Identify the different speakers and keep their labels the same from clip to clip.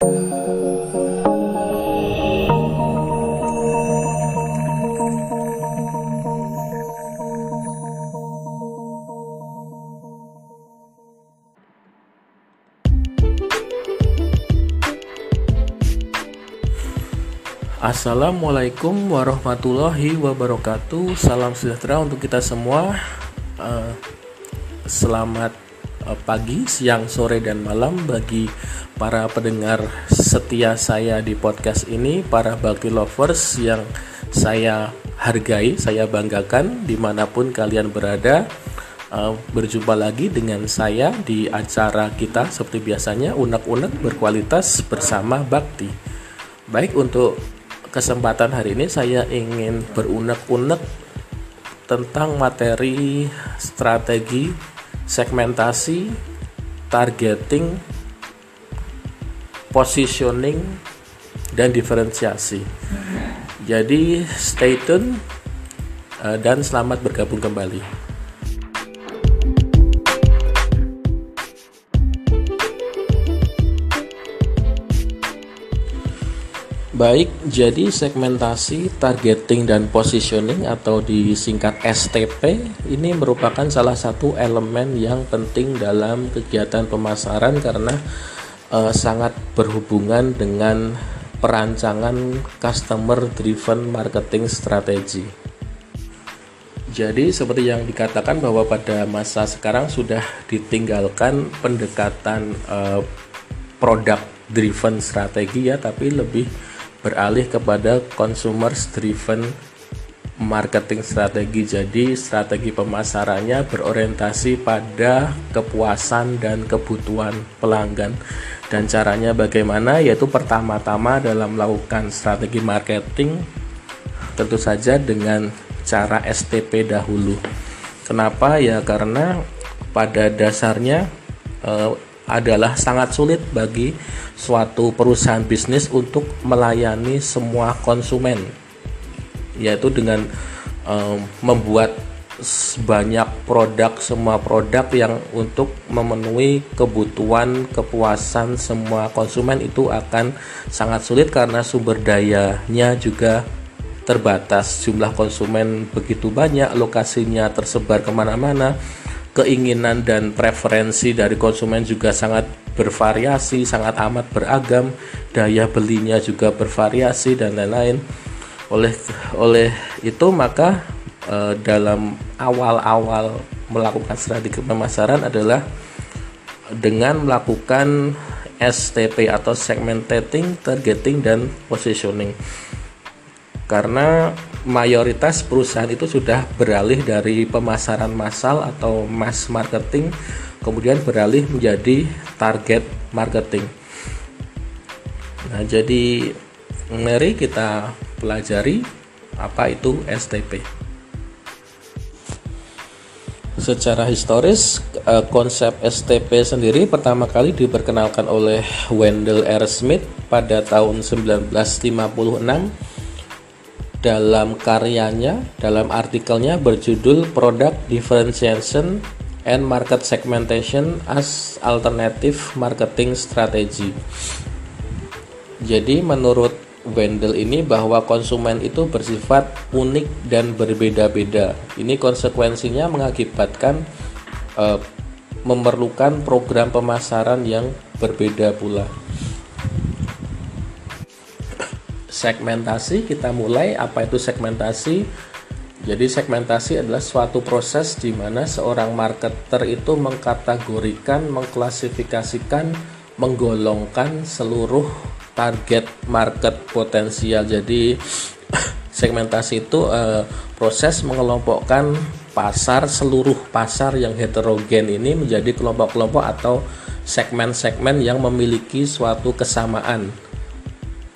Speaker 1: Assalamualaikum warahmatullahi wabarakatuh. Salam sejahtera untuk kita semua. Selamat pagi, siang, sore, dan malam bagi para pendengar setia saya di podcast ini, para bakti lovers yang saya hargai, saya banggakan dimanapun kalian berada. Berjumpa lagi dengan saya di acara kita seperti biasanya, unek-unek berkualitas bersama Bakti. Baik, untuk kesempatan hari ini saya ingin berunek-unek tentang materi strategi, segmentasi, targeting, positioning, dan diferensiasi. Jadi stay tune dan selamat bergabung kembali. Baik, jadi segmentasi, targeting, dan positioning atau disingkat STP ini merupakan salah satu elemen yang penting dalam kegiatan pemasaran karena sangat berhubungan dengan perancangan customer driven marketing strategy. Jadi seperti yang dikatakan bahwa pada masa sekarang sudah ditinggalkan pendekatan product driven strategi ya, tapi lebih beralih kepada consumer driven marketing strategi. Jadi strategi pemasarannya berorientasi pada kepuasan dan kebutuhan pelanggan. Dan caranya bagaimana? Yaitu pertama-tama dalam melakukan strategi marketing tentu saja dengan cara STP dahulu. Kenapa? Ya karena pada dasarnya adalah sangat sulit bagi suatu perusahaan bisnis untuk melayani semua konsumen, yaitu dengan membuat banyak produk, semua produk yang untuk memenuhi kebutuhan kepuasan semua konsumen itu akan sangat sulit karena sumber dayanya juga terbatas, jumlah konsumen begitu banyak, lokasinya tersebar kemana-mana, keinginan dan preferensi dari konsumen juga sangat bervariasi, sangat amat beragam, daya belinya juga bervariasi dan lain-lain. Oleh itu maka dalam awal-awal melakukan strategi pemasaran adalah dengan melakukan STP atau segmenting, targeting, dan positioning. Karena mayoritas perusahaan itu sudah beralih dari pemasaran massal atau mass marketing, kemudian beralih menjadi target marketing. Nah, jadi mari kita pelajari apa itu STP. Secara historis, konsep STP sendiri pertama kali diperkenalkan oleh Wendell R. Smith pada tahun 1956 dalam karyanya, dalam artikelnya berjudul Product Differentiation and Market Segmentation as Alternative Marketing Strategy. Jadi menurut Wendell ini bahwa konsumen itu bersifat unik dan berbeda-beda. Ini konsekuensinya mengakibatkan memerlukan program pemasaran yang berbeda pula. Segmentasi, kita mulai. Apa itu segmentasi? Jadi segmentasi adalah suatu proses di mana seorang marketer itu mengkategorikan, mengklasifikasikan, menggolongkan seluruh target market potensial. Jadi segmentasi itu proses mengelompokkan pasar, seluruh pasar yang heterogen ini menjadi kelompok-kelompok atau segmen-segmen yang memiliki suatu kesamaan.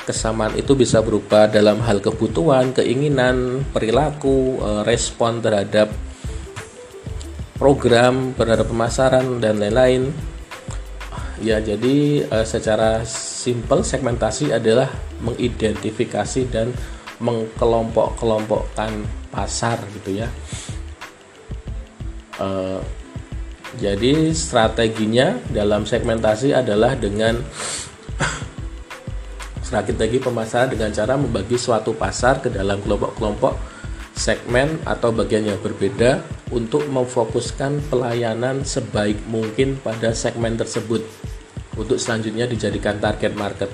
Speaker 1: Kesamaan itu bisa berupa dalam hal kebutuhan, keinginan, perilaku, respon terhadap program, terhadap pemasaran, dan lain-lain. Ya, jadi secara simpel segmentasi adalah mengidentifikasi dan mengkelompok-kelompokkan pasar gitu ya. Jadi strateginya dalam segmentasi adalah dengan Strategi pemasaran dengan cara membagi suatu pasar ke dalam kelompok-kelompok segmen atau bagian yang berbeda untuk memfokuskan pelayanan sebaik mungkin pada segmen tersebut untuk selanjutnya dijadikan target market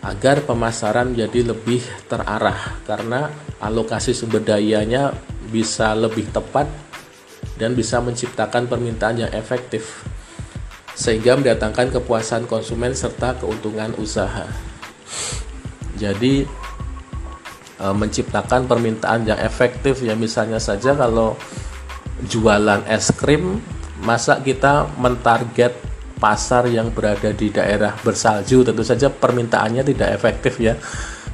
Speaker 1: agar pemasaran menjadi lebih terarah karena alokasi sumber dayanya bisa lebih tepat dan bisa menciptakan permintaan yang efektif sehingga mendatangkan kepuasan konsumen serta keuntungan usaha. Jadi menciptakan permintaan yang efektif ya, misalnya saja kalau jualan es krim, masa kita mentarget pasar yang berada di daerah bersalju, tentu saja permintaannya tidak efektif ya,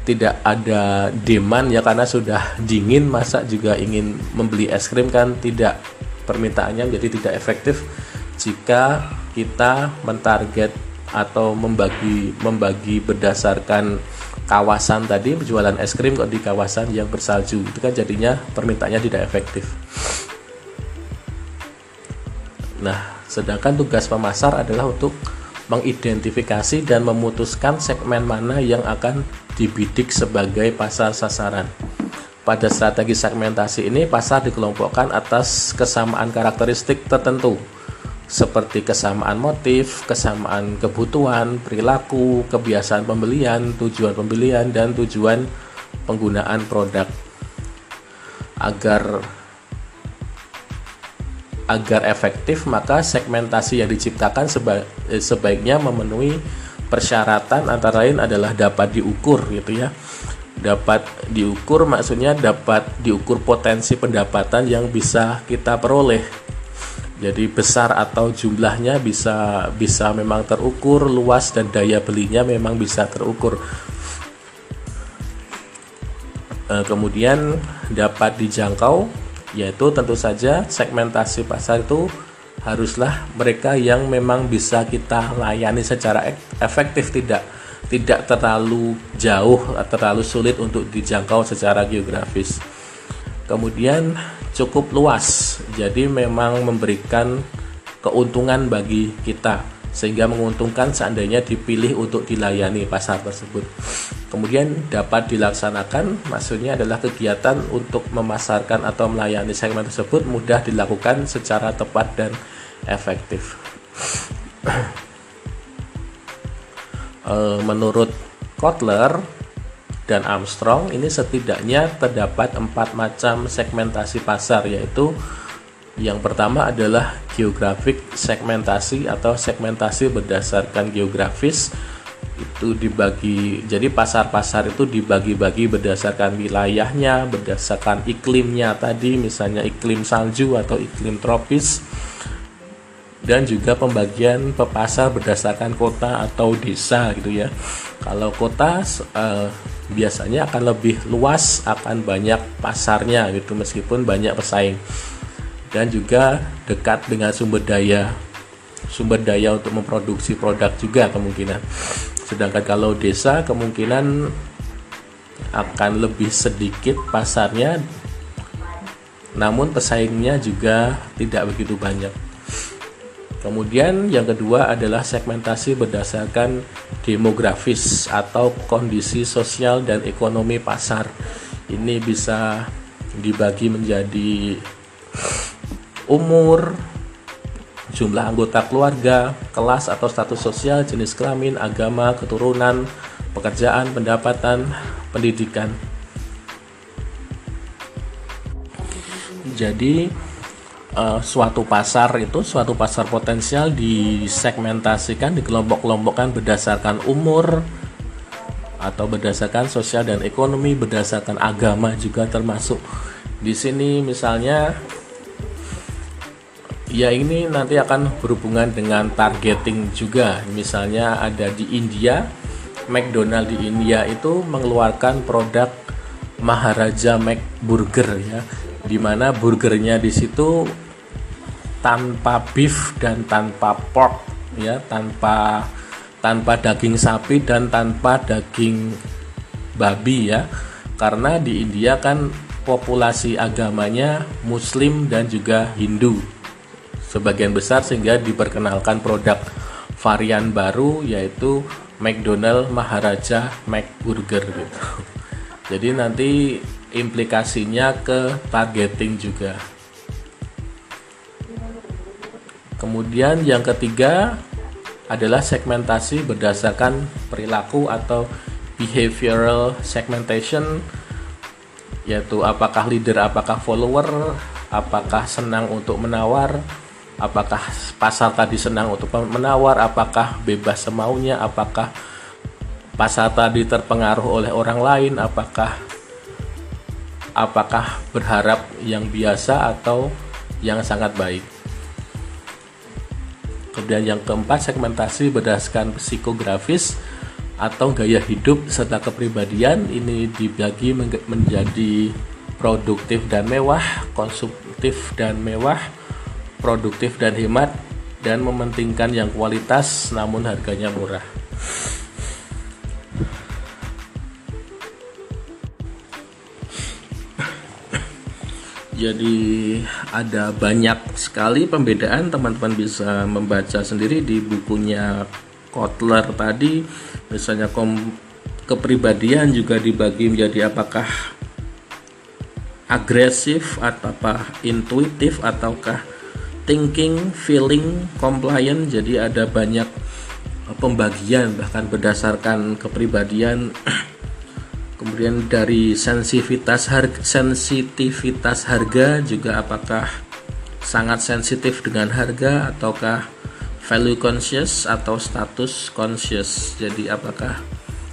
Speaker 1: tidak ada demand ya karena sudah dingin, masa juga ingin membeli es krim kan tidak, permintaannya menjadi tidak efektif jika kita mentarget atau membagi berdasarkan kawasan tadi, penjualan es krim kok di kawasan yang bersalju, itu kan jadinya permintaannya tidak efektif. Nah, sedangkan tugas pemasar adalah untuk mengidentifikasi dan memutuskan segmen mana yang akan dibidik sebagai pasar sasaran. Pada strategi segmentasi ini, pasar dikelompokkan atas kesamaan karakteristik tertentu seperti kesamaan motif, kesamaan kebutuhan, perilaku, kebiasaan pembelian, tujuan pembelian, dan tujuan penggunaan produk. Agar efektif, maka segmentasi yang diciptakan sebaiknya memenuhi persyaratan, antara lain adalah dapat diukur gitu ya. Dapat diukur maksudnya dapat diukur potensi pendapatan yang bisa kita peroleh. Jadi besar atau jumlahnya bisa memang terukur, luas dan daya belinya memang bisa terukur. Kemudian dapat dijangkau, yaitu tentu saja segmentasi pasar itu haruslah mereka yang memang bisa kita layani secara efektif, tidak terlalu jauh, terlalu sulit untuk dijangkau secara geografis. Kemudian cukup luas, jadi memang memberikan keuntungan bagi kita sehingga menguntungkan seandainya dipilih untuk dilayani pasar tersebut. Kemudian dapat dilaksanakan, maksudnya adalah kegiatan untuk memasarkan atau melayani segmen tersebut mudah dilakukan secara tepat dan efektif. Menurut Kotler dan Armstrong, ini setidaknya terdapat 4 macam segmentasi pasar, yaitu yang pertama adalah geographic segmentasi atau segmentasi berdasarkan geografis. Itu dibagi, jadi pasar-pasar itu dibagi-bagi berdasarkan wilayahnya, berdasarkan iklimnya tadi, misalnya iklim salju atau iklim tropis, dan juga pembagian pepasar berdasarkan kota atau desa gitu ya. Kalau kota biasanya akan lebih luas, akan banyak pasarnya gitu meskipun banyak pesaing, dan juga dekat dengan sumber daya untuk memproduksi produk juga kemungkinan. Sedangkan kalau desa kemungkinan akan lebih sedikit pasarnya, namun pesaingnya juga tidak begitu banyak. Kemudian yang kedua adalah segmentasi berdasarkan demografis atau kondisi sosial dan ekonomi pasar. Ini bisa dibagi menjadi umur, jumlah anggota keluarga, kelas atau status sosial, jenis kelamin, agama, keturunan, pekerjaan, pendapatan, pendidikan. Jadi suatu pasar potensial disegmentasikan, dikelompok-kelompokkan berdasarkan umur atau berdasarkan sosial dan ekonomi, berdasarkan agama juga termasuk. Di sini misalnya ya ini nanti akan berhubungan dengan targeting juga. Misalnya ada di India, McDonald di India itu mengeluarkan produk Maharaja Mac Burger ya, dimana burgernya di situ tanpa beef dan tanpa pork ya, tanpa daging sapi dan tanpa daging babi ya, karena di India kan populasi agamanya Muslim dan juga Hindu sebagian besar, sehingga diperkenalkan produk varian baru yaitu McDonald Maharaja McBurger gitu. Jadi nanti implikasinya ke targeting juga. Kemudian yang ketiga adalah segmentasi berdasarkan perilaku atau behavioral segmentation, yaitu apakah leader, apakah follower, apakah senang untuk menawar, apakah pasar tadi senang untuk menawar, apakah bebas semaunya, apakah pasar tadi terpengaruh oleh orang lain, apakah berharap yang biasa atau yang sangat baik. Kemudian yang keempat, segmentasi berdasarkan psikografis atau gaya hidup serta kepribadian. Ini dibagi menjadi produktif dan mewah, konsumtif dan mewah, produktif dan hemat, dan mementingkan yang kualitas namun harganya murah. Jadi ada banyak sekali pembedaan, teman-teman bisa membaca sendiri di bukunya Kotler tadi. Misalnya kepribadian juga dibagi menjadi apakah agresif, ataukah intuitif, ataukah thinking, feeling, compliant. Jadi ada banyak pembagian bahkan berdasarkan kepribadian. Kemudian dari sensitivitas harga juga, apakah sangat sensitif dengan harga, ataukah value conscious atau status conscious. Jadi apakah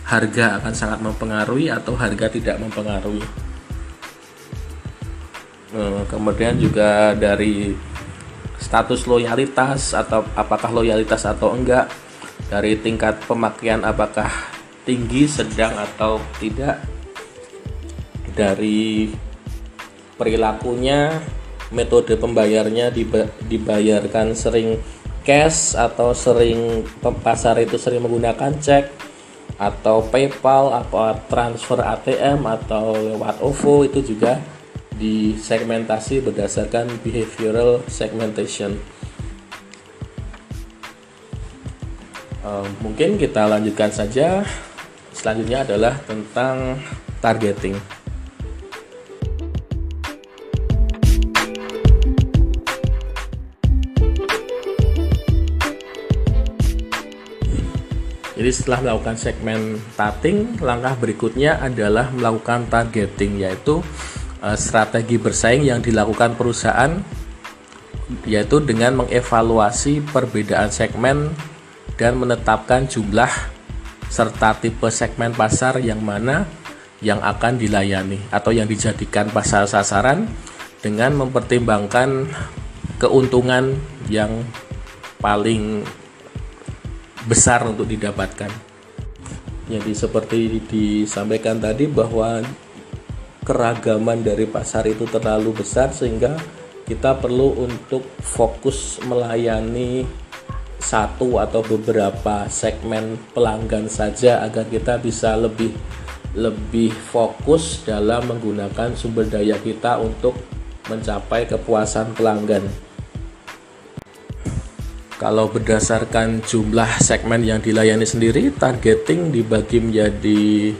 Speaker 1: harga akan sangat mempengaruhi atau harga tidak mempengaruhi. Kemudian juga dari status loyalitas, atau apakah loyalitas atau enggak, dari tingkat pemakaian apakah tinggi, sedang atau tidak, dari perilakunya, metode pembayarnya dibayarkan sering cash atau sering pasar itu sering menggunakan cek atau PayPal atau transfer ATM atau lewat OVO. Itu juga disegmentasi berdasarkan behavioral segmentation. Mungkin kita lanjutkan saja. Selanjutnya adalah tentang targeting. Jadi setelah melakukan segmenting, langkah berikutnya adalah melakukan targeting, yaitu strategi bersaing yang dilakukan perusahaan, yaitu dengan mengevaluasi perbedaan segmen dan menetapkan jumlah serta tipe segmen pasar yang mana yang akan dilayani atau yang dijadikan pasar sasaran, dengan mempertimbangkan keuntungan yang paling besar untuk didapatkan. Jadi seperti disampaikan tadi bahwa keragaman dari pasar itu terlalu besar sehingga kita perlu untuk fokus melayani satu atau beberapa segmen pelanggan saja agar kita bisa lebih fokus dalam menggunakan sumber daya kita untuk mencapai kepuasan pelanggan. Kalau berdasarkan jumlah segmen yang dilayani sendiri, targeting dibagi menjadi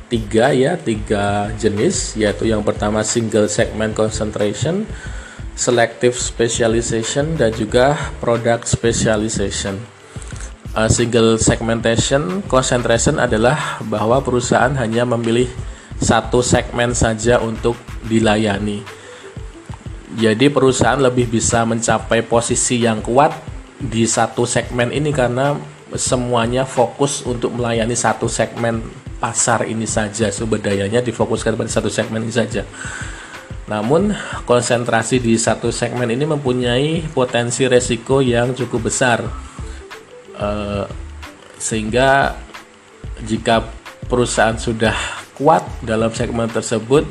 Speaker 1: tiga jenis, yaitu yang pertama single segment concentration, selective specialization, dan juga product specialization. Single segmentation concentration adalah bahwa perusahaan hanya memilih satu segmen saja untuk dilayani. Jadi perusahaan lebih bisa mencapai posisi yang kuat di satu segmen ini karena semuanya fokus untuk melayani satu segmen pasar ini saja, sumber dayanya difokuskan pada satu segmen ini saja. Namun konsentrasi di satu segmen ini mempunyai potensi resiko yang cukup besar, sehingga jika perusahaan sudah kuat dalam segmen tersebut,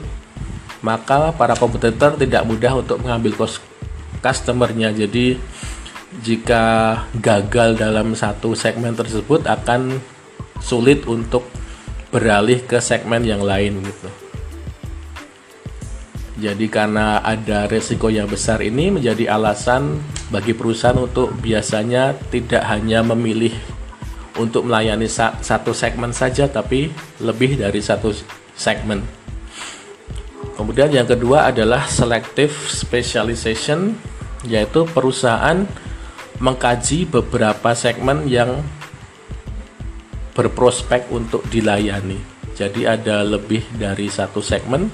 Speaker 1: maka para kompetitor tidak mudah untuk mengambil customernya. Jadi jika gagal dalam satu segmen tersebut akan sulit untuk beralih ke segmen yang lain gitu. Jadi karena ada resiko yang besar ini menjadi alasan bagi perusahaan untuk biasanya tidak hanya memilih untuk melayani satu segmen saja, tapi lebih dari satu segmen. Kemudian yang kedua adalah selective specialization, yaitu perusahaan mengkaji beberapa segmen yang berprospek untuk dilayani. Jadi ada lebih dari satu segmen,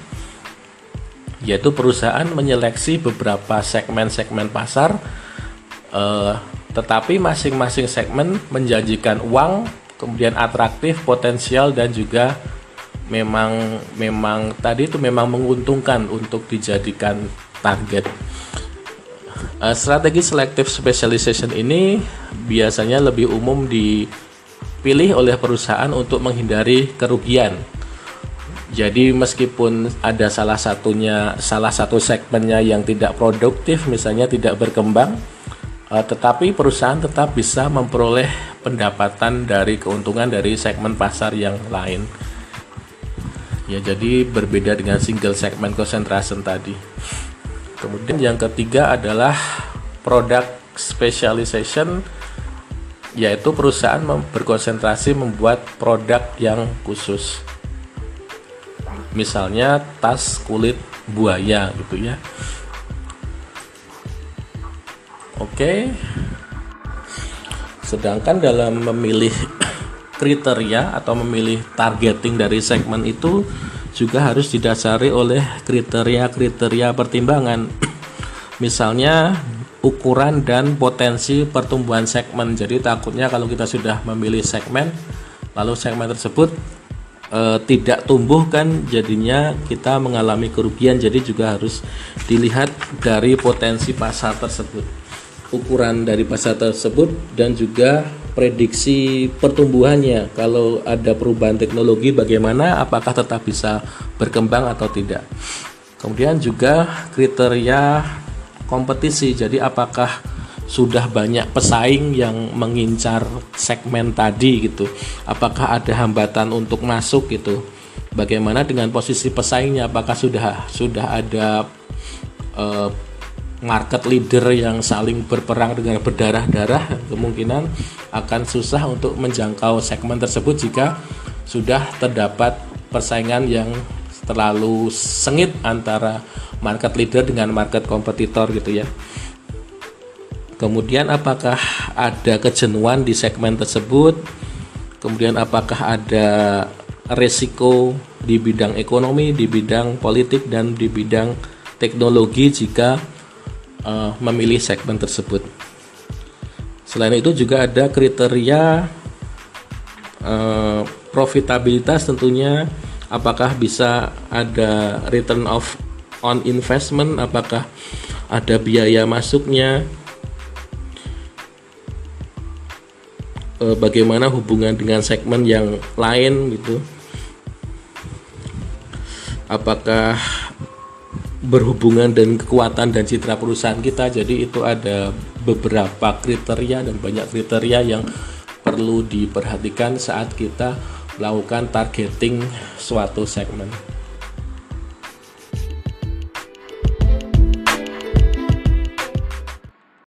Speaker 1: yaitu perusahaan menyeleksi beberapa segmen-segmen pasar, tetapi masing-masing segmen menjanjikan uang, kemudian atraktif, potensial, dan juga memang tadi itu memang menguntungkan untuk dijadikan target. Strategi selective specialization ini biasanya lebih umum dipilih oleh perusahaan untuk menghindari kerugian. Jadi meskipun ada salah satu segmennya yang tidak produktif, misalnya tidak berkembang, tetapi perusahaan tetap bisa memperoleh pendapatan dari keuntungan dari segmen pasar yang lain. Ya, jadi berbeda dengan single segment concentration tadi. Kemudian yang ketiga adalah product specialization, yaitu perusahaan berkonsentrasi membuat produk yang khusus. Misalnya tas kulit buaya gitu ya. Oke. Sedangkan dalam memilih kriteria atau memilih targeting dari segmen itu juga harus didasari oleh kriteria-kriteria pertimbangan. Misalnya ukuran dan potensi pertumbuhan segmen. Jadi takutnya kalau kita sudah memilih segmen, lalu segmen tersebut tidak tumbuh, kan jadinya kita mengalami kerugian. Jadi juga harus dilihat dari potensi pasar tersebut, ukuran dari pasar tersebut, dan juga prediksi pertumbuhannya. Kalau ada perubahan teknologi bagaimana, apakah tetap bisa berkembang atau tidak. Kemudian juga kriteria kompetisi, jadi apakah sudah banyak pesaing yang mengincar segmen tadi gitu, apakah ada hambatan untuk masuk gitu, bagaimana dengan posisi pesaingnya, apakah sudah ada market leader yang saling berperang dengan berdarah-darah. Kemungkinan akan susah untuk menjangkau segmen tersebut jika sudah terdapat persaingan yang terlalu sengit antara market leader dengan market kompetitor gitu ya. Kemudian apakah ada kejenuhan di segmen tersebut, kemudian apakah ada resiko di bidang ekonomi, di bidang politik, dan di bidang teknologi jika memilih segmen tersebut. Selain itu juga ada kriteria profitabilitas tentunya, apakah bisa ada return on investment, apakah ada biaya masuknya, bagaimana hubungan dengan segmen yang lain gitu, apakah berhubungan dengan kekuatan dan citra perusahaan kita. Jadi itu ada beberapa kriteria dan banyak kriteria yang perlu diperhatikan saat kita melakukan targeting suatu segmen.